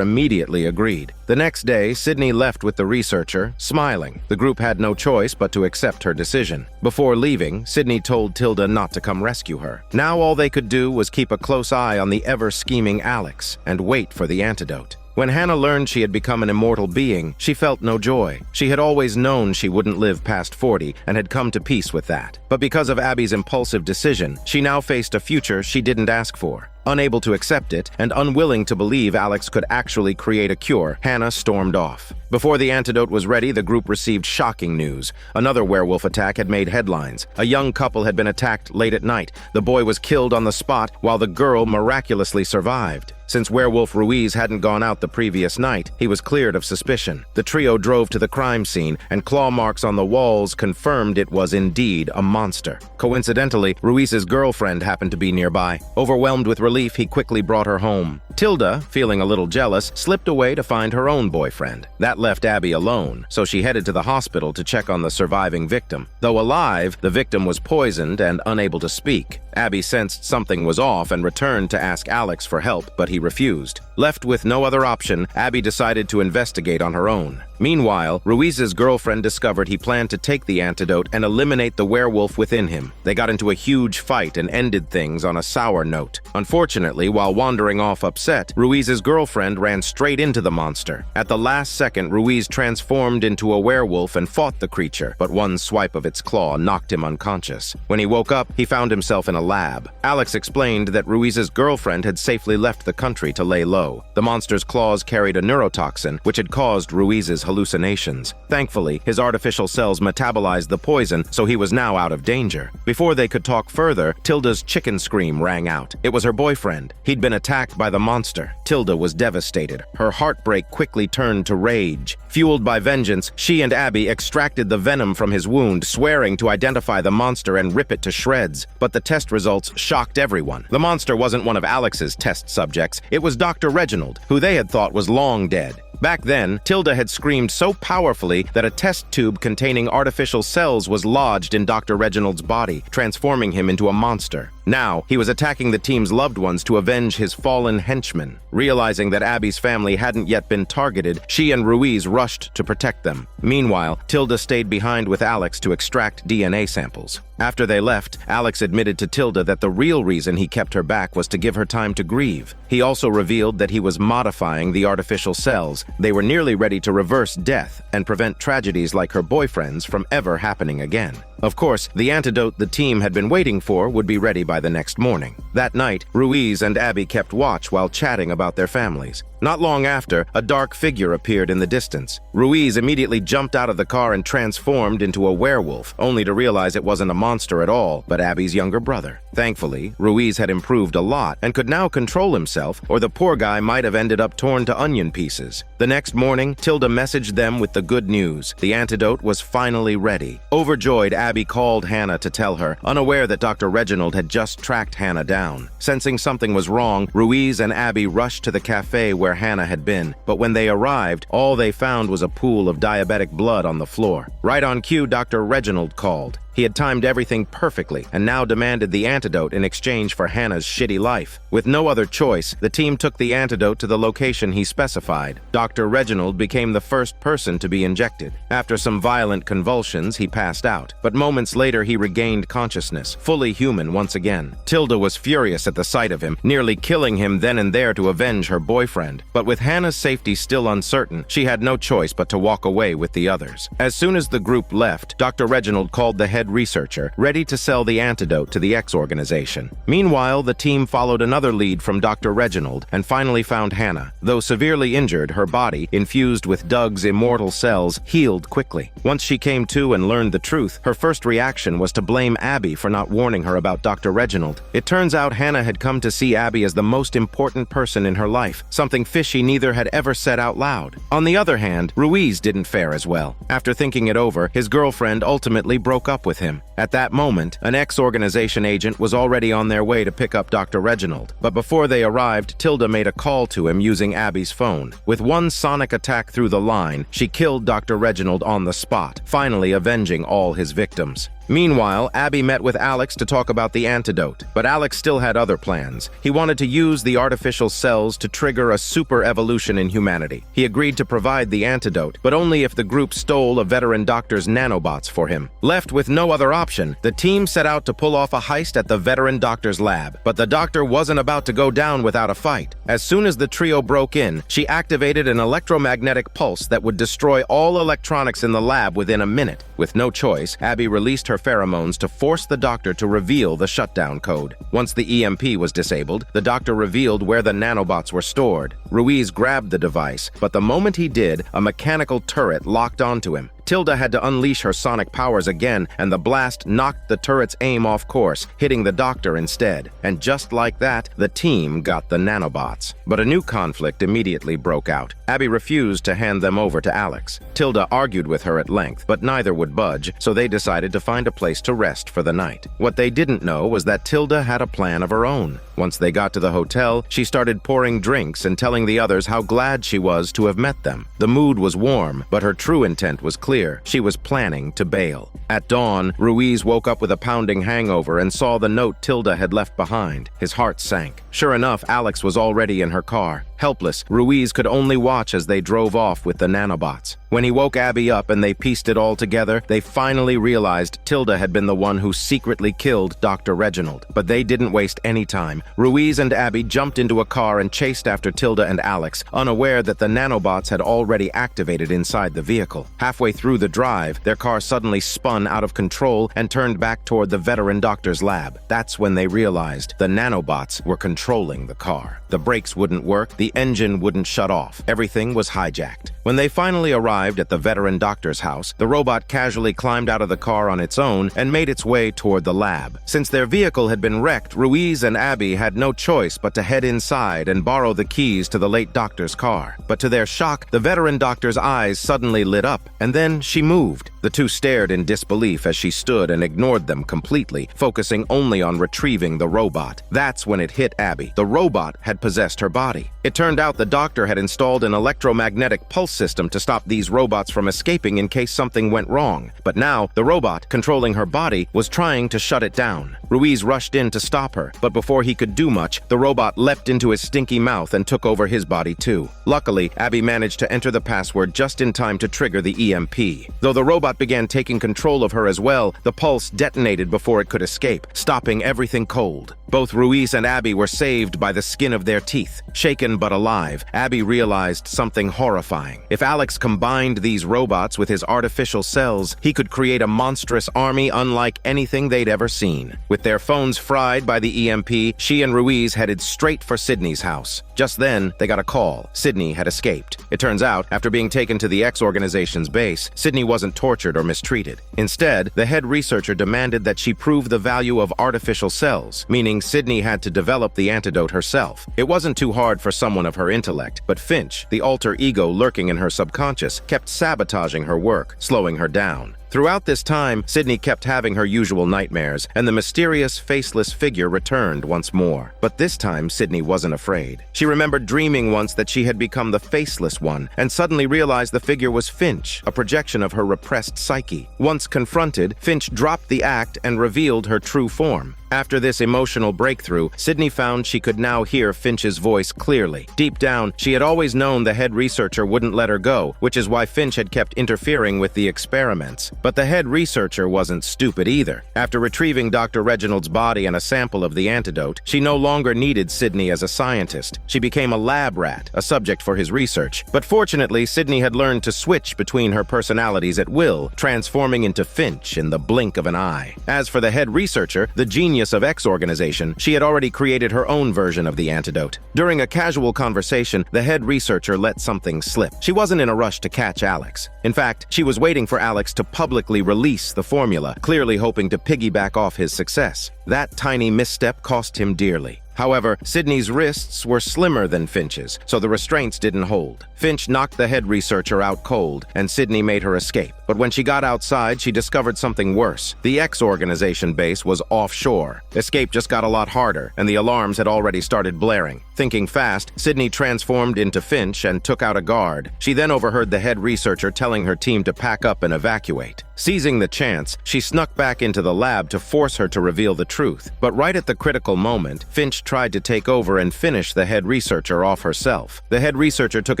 immediately agreed. The next day, Sydney left with the researcher, smiling. The group had no choice but to accept her decision. Before leaving, Sydney told Tilda not to come rescue her. Now all they could do was keep a close eye on the ever-scheming Alex and wait for the antidote. When Hannah learned she had become an immortal being, she felt no joy. She had always known she wouldn't live past 40 and had come to peace with that. But because of Abby's impulsive decision, she now faced a future she didn't ask for. Unable to accept it and unwilling to believe Alex could actually create a cure, Hannah stormed off. Before the antidote was ready, the group received shocking news. Another werewolf attack had made headlines. A young couple had been attacked late at night. The boy was killed on the spot while the girl miraculously survived. Since werewolf Ruiz hadn't gone out the previous night, he was cleared of suspicion. The trio drove to the crime scene, and claw marks on the walls confirmed it was indeed a monster. Coincidentally, Ruiz's girlfriend happened to be nearby. Overwhelmed with relief, he quickly brought her home. Tilda, feeling a little jealous, slipped away to find her own boyfriend. That left Abby alone, so she headed to the hospital to check on the surviving victim. Though alive, the victim was poisoned and unable to speak. Abby sensed something was off and returned to ask Alex for help, but he refused. Left with no other option, Abby decided to investigate on her own. Meanwhile, Ruiz's girlfriend discovered he planned to take the antidote and eliminate the werewolf within him. They got into a huge fight and ended things on a sour note. Unfortunately, while wandering off upset, Ruiz's girlfriend ran straight into the monster. At the last second, Ruiz transformed into a werewolf and fought the creature, but one swipe of its claw knocked him unconscious. When he woke up, he found himself in a lab. Alex explained that Ruiz's girlfriend had safely left the country to lay low. The monster's claws carried a neurotoxin, which had caused Ruiz's hallucinations. Thankfully, his artificial cells metabolized the poison, so he was now out of danger. Before they could talk further, Tilda's chicken scream rang out. It was her boyfriend. He'd been attacked by the monster. Tilda was devastated. Her heartbreak quickly turned to rage. Fueled by vengeance, she and Abby extracted the venom from his wound, swearing to identify the monster and rip it to shreds. But the test results shocked everyone. The monster wasn't one of Alex's test subjects. It was Dr. Reginald, who they had thought was long dead. Back then, Tilda had screamed so powerfully that a test tube containing artificial cells was lodged in Dr. Reginald's body, transforming him into a monster. Now, he was attacking the team's loved ones to avenge his fallen henchmen. Realizing that Abby's family hadn't yet been targeted, she and Ruiz rushed to protect them. Meanwhile, Tilda stayed behind with Alex to extract DNA samples. After they left, Alex admitted to Tilda that the real reason he kept her back was to give her time to grieve. He also revealed that he was modifying the artificial cells. They were nearly ready to reverse death and prevent tragedies like her boyfriend's from ever happening again. Of course, the antidote the team had been waiting for would be ready by the next morning. That night, Ruiz and Abby kept watch while chatting about their families. Not long after, a dark figure appeared in the distance. Ruiz immediately jumped out of the car and transformed into a werewolf, only to realize it wasn't a monster at all, but Abby's younger brother. Thankfully, Ruiz had improved a lot and could now control himself, or the poor guy might have ended up torn to onion pieces. The next morning, Tilda messaged them with the good news. The antidote was finally ready. Overjoyed, Abby called Hannah to tell her, unaware that Dr. Reginald had just tracked Hannah down. Sensing something was wrong, Ruiz and Abby rushed to the cafe where Hannah had been, but when they arrived, all they found was a pool of diabetic blood on the floor. Right on cue, Dr. Reginald called. He had timed everything perfectly and now demanded the antidote in exchange for Hannah's shitty life. With no other choice, the team took the antidote to the location he specified. Dr. Reginald became the first person to be injected. After some violent convulsions, he passed out, but moments later he regained consciousness, fully human once again. Tilda was furious at the sight of him, nearly killing him then and there to avenge her boyfriend. But with Hannah's safety still uncertain, she had no choice but to walk away with the others. As soon as the group left, Dr. Reginald called the head researcher, ready to sell the antidote to the X organization. Meanwhile, the team followed another lead from Dr. Reginald and finally found Hannah. Though severely injured, her body, infused with Doug's immortal cells, healed quickly. Once she came to and learned the truth, her first reaction was to blame Abby for not warning her about Dr. Reginald. It turns out Hannah had come to see Abby as the most important person in her life, something fishy neither had ever said out loud. On the other hand, Ruiz didn't fare as well. After thinking it over, his girlfriend ultimately broke up with him. At that moment, an X-organization agent was already on their way to pick up Dr. Reginald. But before they arrived, Tilda made a call to him using Abby's phone. With one sonic attack through the line, she killed Dr. Reginald on the spot, finally avenging all his victims. Meanwhile, Abby met with Alex to talk about the antidote, but Alex still had other plans. He wanted to use the artificial cells to trigger a super evolution in humanity. He agreed to provide the antidote, but only if the group stole a veteran doctor's nanobots for him. Left with no other option, the team set out to pull off a heist at the veteran doctor's lab, but the doctor wasn't about to go down without a fight. As soon as the trio broke in, she activated an electromagnetic pulse that would destroy all electronics in the lab within a minute. With no choice, Abby released her pheromones to force the doctor to reveal the shutdown code. Once the EMP was disabled, the doctor revealed where the nanobots were stored. Ruiz grabbed the device, but the moment he did, a mechanical turret locked onto him. Tilda had to unleash her sonic powers again, and the blast knocked the turret's aim off course, hitting the doctor instead. And just like that, the team got the nanobots. But a new conflict immediately broke out. Abby refused to hand them over to Alex. Tilda argued with her at length, but neither would budge, so they decided to find a place to rest for the night. What they didn't know was that Tilda had a plan of her own. Once they got to the hotel, she started pouring drinks and telling the others how glad she was to have met them. The mood was warm, but her true intent was clear. She was planning to bail. At dawn, Ruiz woke up with a pounding hangover and saw the note Tilda had left behind. His heart sank. Sure enough, Alex was already in her car. Helpless, Ruiz could only watch as they drove off with the nanobots. When he woke Abby up and they pieced it all together, they finally realized Tilda had been the one who secretly killed Dr. Reginald. But they didn't waste any time. Ruiz and Abby jumped into a car and chased after Tilda and Alex, unaware that the nanobots had already activated inside the vehicle. Halfway through the drive, their car suddenly spun out of control and turned back toward the veteran doctor's lab. That's when they realized the nanobots were controlling the car. The brakes wouldn't work, the engine wouldn't shut off. Everything was hijacked. When they finally arrived at the veteran doctor's house, the robot casually climbed out of the car on its own and made its way toward the lab. Since their vehicle had been wrecked, Ruiz and Abby had no choice but to head inside and borrow the keys to the late doctor's car. But to their shock, the veteran doctor's eyes suddenly lit up, and then she moved. The two stared in disbelief as she stood and ignored them completely, focusing only on retrieving the robot. That's when it hit Abby. The robot had possessed her body. It turned out the doctor had installed an electromagnetic pulse system to stop these robots from escaping in case something went wrong. But now, the robot, controlling her body, was trying to shut it down. Ruiz rushed in to stop her, but before he could do much, the robot leapt into his stinky mouth and took over his body too. Luckily, Abby managed to enter the password just in time to trigger the EMP. Though the robot began taking control of her as well, the pulse detonated before it could escape, stopping everything cold. Both Ruiz and Abby were saved by the skin of their teeth. Shaken but alive, Abby realized something horrifying. If Alex combined these robots with his artificial cells, he could create a monstrous army unlike anything they'd ever seen. With their phones fried by the EMP, she and Ruiz headed straight for Sydney's house. Just then, they got a call. Sydney had escaped. It turns out, after being taken to the X organization's base, Sydney wasn't tortured or mistreated. Instead, the head researcher demanded that she prove the value of artificial cells, meaning Sydney had to develop the antidote herself. It wasn't too hard for someone of her intellect, but Finch, the alter ego lurking in her subconscious, kept sabotaging her work, slowing her down. Throughout this time, Sydney kept having her usual nightmares, and the mysterious, faceless figure returned once more. But this time, Sydney wasn't afraid. She remembered dreaming once that she had become the faceless one, and suddenly realized the figure was Finch, a projection of her repressed psyche. Once confronted, Finch dropped the act and revealed her true form. After this emotional breakthrough, Sydney found she could now hear Finch's voice clearly. Deep down, she had always known the head researcher wouldn't let her go, which is why Finch had kept interfering with the experiments. But the head researcher wasn't stupid either. After retrieving Dr. Reginald's body and a sample of the antidote, she no longer needed Sydney as a scientist. She became a lab rat, a subject for his research. But fortunately, Sydney had learned to switch between her personalities at will, transforming into Finch in the blink of an eye. As for the head researcher, the genius of X organization, she had already created her own version of the antidote. During a casual conversation, the head researcher let something slip. She wasn't in a rush to catch Alex. In fact, she was waiting for Alex to publicly release the formula, clearly hoping to piggyback off his success. That tiny misstep cost him dearly. However, Sydney's wrists were slimmer than Finch's, so the restraints didn't hold. Finch knocked the head researcher out cold, and Sydney made her escape. But when she got outside, she discovered something worse. The X organization base was offshore. Escape just got a lot harder, and the alarms had already started blaring. Thinking fast, Sydney transformed into Finch and took out a guard. She then overheard the head researcher telling her team to pack up and evacuate. Seizing the chance, she snuck back into the lab to force her to reveal the truth. But right at the critical moment, Finch tried to take over and finish the head researcher off herself. The head researcher took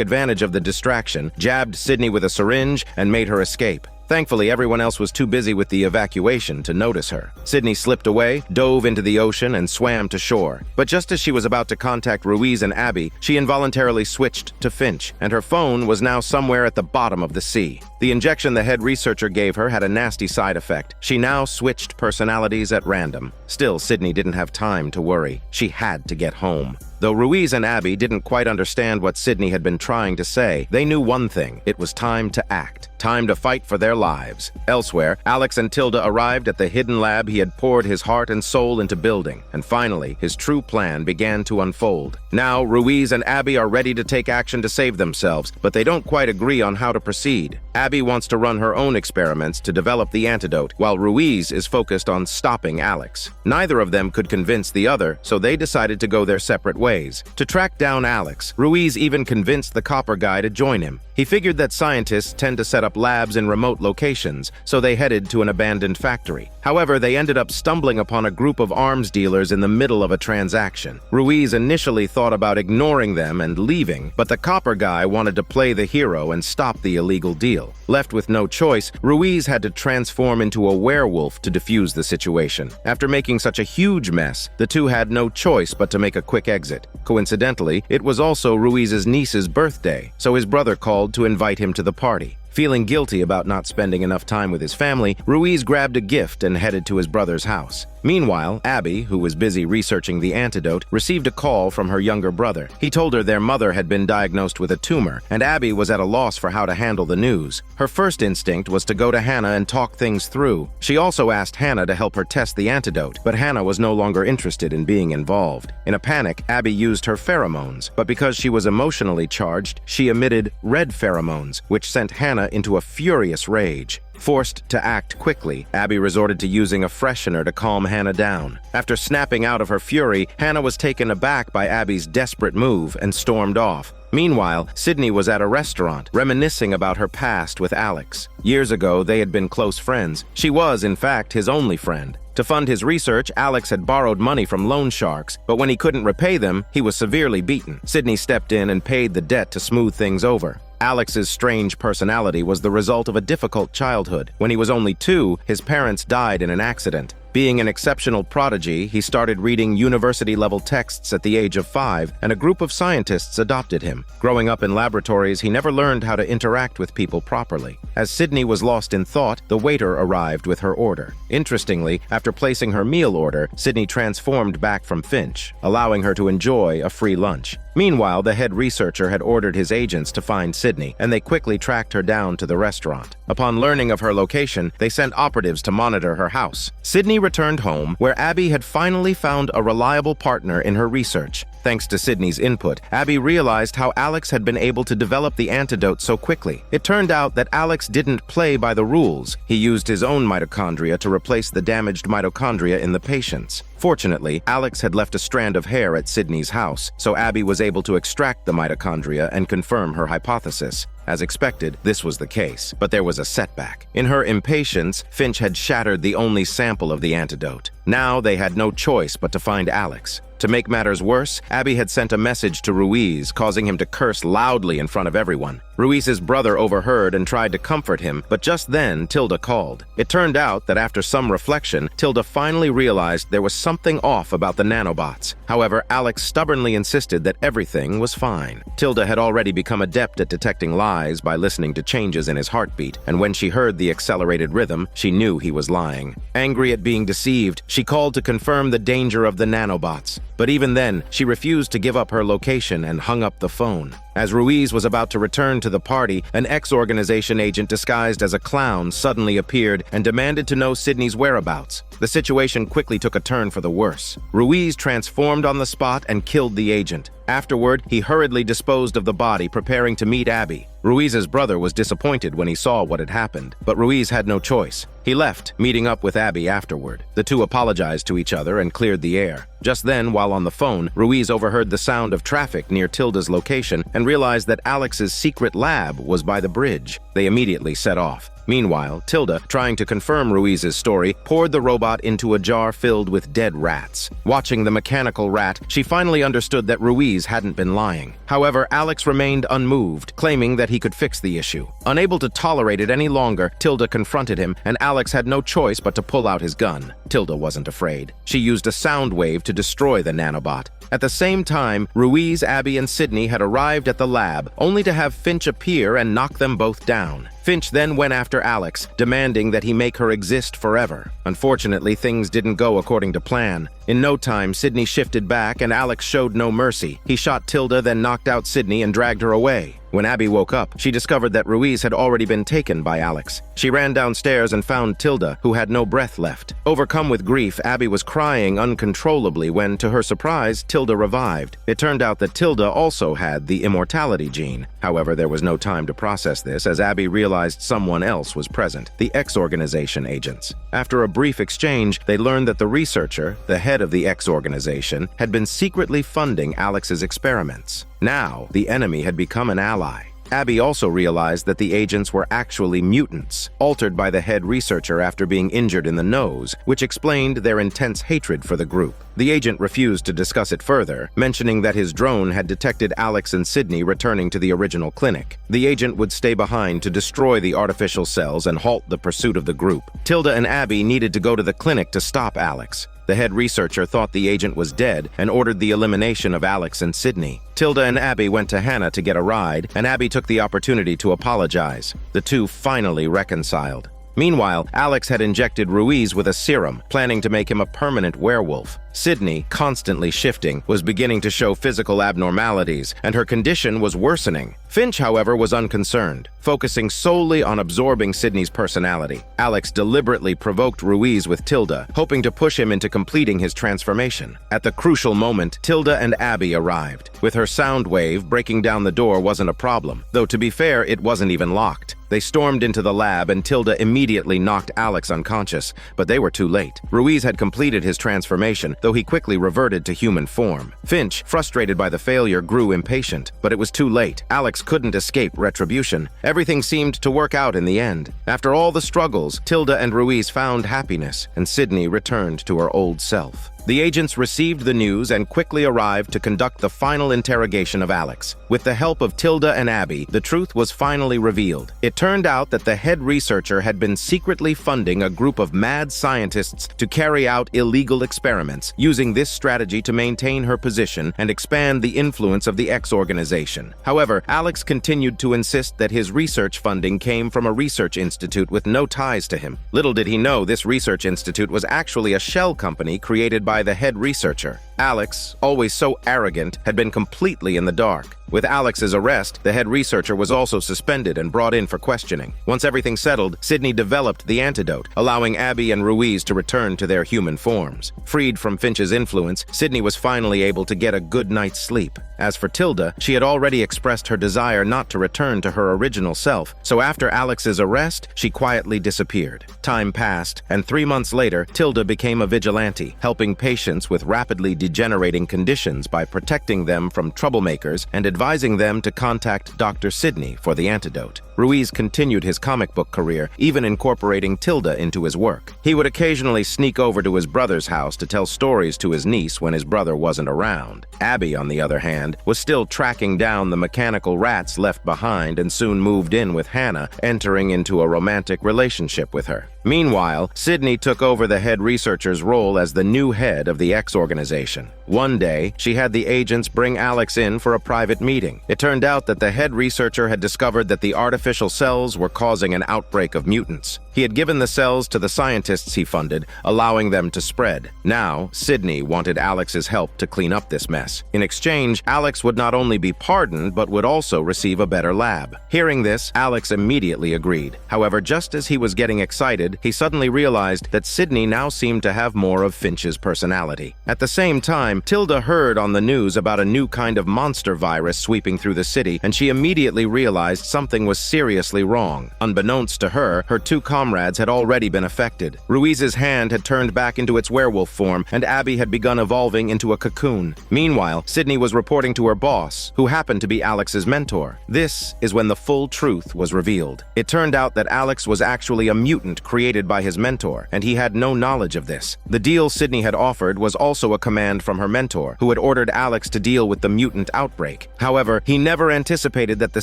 advantage of the distraction, jabbed Sydney with a syringe, and made her escape. Thankfully, everyone else was too busy with the evacuation to notice her. Sydney slipped away, dove into the ocean, and swam to shore. But just as she was about to contact Ruiz and Abby, she involuntarily switched to Finch, and her phone was now somewhere at the bottom of the sea. The injection the head researcher gave her had a nasty side effect. She now switched personalities at random. Still, Sydney didn't have time to worry. She had to get home. Though Ruiz and Abby didn't quite understand what Sydney had been trying to say, they knew one thing: it was time to act. Time to fight for their lives. Elsewhere, Alex and Tilda arrived at the hidden lab he had poured his heart and soul into building, and finally, his true plan began to unfold. Now, Ruiz and Abby are ready to take action to save themselves, but they don't quite agree on how to proceed. Abby wants to run her own experiments to develop the antidote, while Ruiz is focused on stopping Alex. Neither of them could convince the other, so they decided to go their separate ways. To track down Alex, Ruiz even convinced the copper guy to join him. He figured that scientists tend to set up labs in remote locations, so they headed to an abandoned factory. However, they ended up stumbling upon a group of arms dealers in the middle of a transaction. Ruiz initially thought about ignoring them and leaving, but the copper guy wanted to play the hero and stop the illegal deal. Left with no choice, Ruiz had to transform into a werewolf to defuse the situation. After making such a huge mess, the two had no choice but to make a quick exit. Coincidentally, it was also Ruiz's niece's birthday, so his brother called to invite him to the party. Feeling guilty about not spending enough time with his family, Ruiz grabbed a gift and headed to his brother's house. Meanwhile, Abby, who was busy researching the antidote, received a call from her younger brother. He told her their mother had been diagnosed with a tumor, and Abby was at a loss for how to handle the news. Her first instinct was to go to Hannah and talk things through. She also asked Hannah to help her test the antidote, but Hannah was no longer interested in being involved. In a panic, Abby used her pheromones, but because she was emotionally charged, she emitted red pheromones, which sent Hannah into a furious rage. Forced to act quickly, Abby resorted to using a freshener to calm Hannah down. After snapping out of her fury, Hannah was taken aback by Abby's desperate move and stormed off. Meanwhile, Sydney was at a restaurant, reminiscing about her past with Alex. Years ago, they had been close friends. She was, in fact, his only friend. To fund his research, Alex had borrowed money from loan sharks, but when he couldn't repay them, he was severely beaten. Sydney stepped in and paid the debt to smooth things over. Alex's strange personality was the result of a difficult childhood. When he was only 2, his parents died in an accident. Being an exceptional prodigy, he started reading university-level texts at the age of 5, and a group of scientists adopted him. Growing up in laboratories, he never learned how to interact with people properly. As Sydney was lost in thought, the waiter arrived with her order. Interestingly, after placing her meal order, Sydney transformed back from Finch, allowing her to enjoy a free lunch. Meanwhile, the head researcher had ordered his agents to find Sydney, and they quickly tracked her down to the restaurant. Upon learning of her location, they sent operatives to monitor her house. Sydney returned home, where Abby had finally found a reliable partner in her research. Thanks to Sydney's input, Abby realized how Alex had been able to develop the antidote so quickly. It turned out that Alex didn't play by the rules. He used his own mitochondria to replace the damaged mitochondria in the patient's. Fortunately, Alex had left a strand of hair at Sydney's house, so Abby was able to extract the mitochondria and confirm her hypothesis. As expected, this was the case, but there was a setback. In her impatience, Finch had shattered the only sample of the antidote. Now they had no choice but to find Alex. To make matters worse, Abby had sent a message to Ruiz, causing him to curse loudly in front of everyone. Ruiz's brother overheard and tried to comfort him, but just then, Tilda called. It turned out that after some reflection, Tilda finally realized there was something off about the nanobots. However, Alex stubbornly insisted that everything was fine. Tilda had already become adept at detecting lies by listening to changes in his heartbeat, and when she heard the accelerated rhythm, she knew he was lying. Angry at being deceived, she called to confirm the danger of the nanobots. But even then, she refused to give up her location and hung up the phone. As Ruiz was about to return to the party, an ex-organization agent disguised as a clown suddenly appeared and demanded to know Sydney's whereabouts. The situation quickly took a turn for the worse. Ruiz transformed on the spot and killed the agent. Afterward, he hurriedly disposed of the body, preparing to meet Abby. Ruiz's brother was disappointed when he saw what had happened, but Ruiz had no choice. He left, meeting up with Abby afterward. The two apologized to each other and cleared the air. Just then, while on the phone, Ruiz overheard the sound of traffic near Tilda's location and realized that Alex's secret lab was by the bridge. They immediately set off. Meanwhile, Tilda, trying to confirm Ruiz's story, poured the robot into a jar filled with dead rats. Watching the mechanical rat, she finally understood that Ruiz hadn't been lying. However, Alex remained unmoved, claiming that he could fix the issue. Unable to tolerate it any longer, Tilda confronted him, and Alex had no choice but to pull out his gun. Tilda wasn't afraid. She used a sound wave to destroy the nanobot. At the same time, Ruiz, Abby, and Sydney had arrived at the lab, only to have Finch appear and knock them both down. Finch then went after Alex, demanding that he make her exist forever. Unfortunately, things didn't go according to plan. In no time, Sydney shifted back and Alex showed no mercy. He shot Tilda, then knocked out Sydney and dragged her away. When Abby woke up, she discovered that Ruiz had already been taken by Alex. She ran downstairs and found Tilda, who had no breath left. Overcome with grief, Abby was crying uncontrollably when, to her surprise, Tilda revived. It turned out that Tilda also had the immortality gene. However, there was no time to process this as Abby realized someone else was present, the X-Organization agents. After a brief exchange, they learned that the researcher, the head of the X-Organization, had been secretly funding Alex's experiments. Now, the enemy had become an ally. Abby also realized that the agents were actually mutants, altered by the head researcher after being injured in the nose, which explained their intense hatred for the group. The agent refused to discuss it further, mentioning that his drone had detected Alex and Sydney returning to the original clinic. The agent would stay behind to destroy the artificial cells and halt the pursuit of the group. Tilda and Abby needed to go to the clinic to stop Alex. The head researcher thought the agent was dead and ordered the elimination of Alex and Sydney. Tilda and Abby went to Hannah to get a ride, and Abby took the opportunity to apologize. The two finally reconciled. Meanwhile, Alex had injected Ruiz with a serum, planning to make him a permanent werewolf. Sydney, constantly shifting, was beginning to show physical abnormalities, and her condition was worsening. Finch, however, was unconcerned, focusing solely on absorbing Sydney's personality. Alex deliberately provoked Ruiz with Tilda, hoping to push him into completing his transformation. At the crucial moment, Tilda and Abby arrived. With her sound wave, breaking down the door wasn't a problem, though to be fair, it wasn't even locked. They stormed into the lab and Tilda immediately knocked Alex unconscious, but they were too late. Ruiz had completed his transformation, though he quickly reverted to human form. Finch, frustrated by the failure, grew impatient, but it was too late. Alex couldn't escape retribution. Everything seemed to work out in the end. After all the struggles, Tilda and Ruiz found happiness, and Sydney returned to her old self. The agents received the news and quickly arrived to conduct the final interrogation of Alex. With the help of Tilda and Abby, the truth was finally revealed. It turned out that the head researcher had been secretly funding a group of mad scientists to carry out illegal experiments, using this strategy to maintain her position and expand the influence of the X-Organization. However, Alex continued to insist that his research funding came from a research institute with no ties to him. Little did he know this research institute was actually a shell company created by the head researcher. Alex, always so arrogant, had been completely in the dark. With Alex's arrest, the head researcher was also suspended and brought in for questioning. Once everything settled, Sydney developed the antidote, allowing Abby and Ruiz to return to their human forms. Freed from Finch's influence, Sydney was finally able to get a good night's sleep. As for Tilda, she had already expressed her desire not to return to her original self, so after Alex's arrest, she quietly disappeared. Time passed, and 3 months later, Tilda became a vigilante, helping patients with rapidly degenerating conditions by protecting them from troublemakers and advising them to contact Dr. Sydney for the antidote. Ruiz continued his comic book career, even incorporating Tilda into his work. He would occasionally sneak over to his brother's house to tell stories to his niece when his brother wasn't around. Abby, on the other hand, was still tracking down the mechanical rats left behind and soon moved in with Hannah, entering into a romantic relationship with her. Meanwhile, Sydney took over the head researcher's role as the new head of the X organization. One day, she had the agents bring Alex in for a private meeting. It turned out that the head researcher had discovered that the artificial cells were causing an outbreak of mutants. He had given the cells to the scientists he funded, allowing them to spread. Now, Sydney wanted Alex's help to clean up this mess. In exchange, Alex would not only be pardoned, but would also receive a better lab. Hearing this, Alex immediately agreed. However, just as he was getting excited, he suddenly realized that Sydney now seemed to have more of Finch's personality. At the same time, Tilda heard on the news about a new kind of monster virus sweeping through the city, and she immediately realized something was seriously wrong. Unbeknownst to her, her two comrades had already been affected. Ruiz's hand had turned back into its werewolf form, and Abby had begun evolving into a cocoon. Meanwhile, Sydney was reporting to her boss, who happened to be Alex's mentor. This is when the full truth was revealed. It turned out that Alex was actually a mutant created by his mentor, and he had no knowledge of this. The deal Sydney had offered was also a command from her mentor, who had ordered Alex to deal with the mutant outbreak. However, he never anticipated that the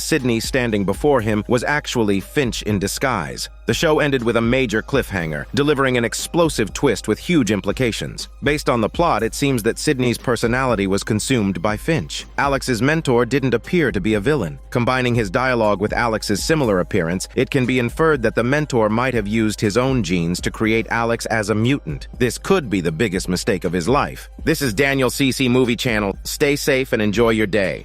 Sydney standing before him was actually Finch in disguise. The show ended with a major cliffhanger, delivering an explosive twist with huge implications. Based on the plot, it seems that Sydney's personality was consumed by Finch. Alex's mentor didn't appear to be a villain. Combining his dialogue with Alex's similar appearance, it can be inferred that the mentor might have used his own genes to create Alex as a mutant. This could be the biggest mistake of his life. This is Daniel CC Movie Channel. Stay safe and enjoy your day.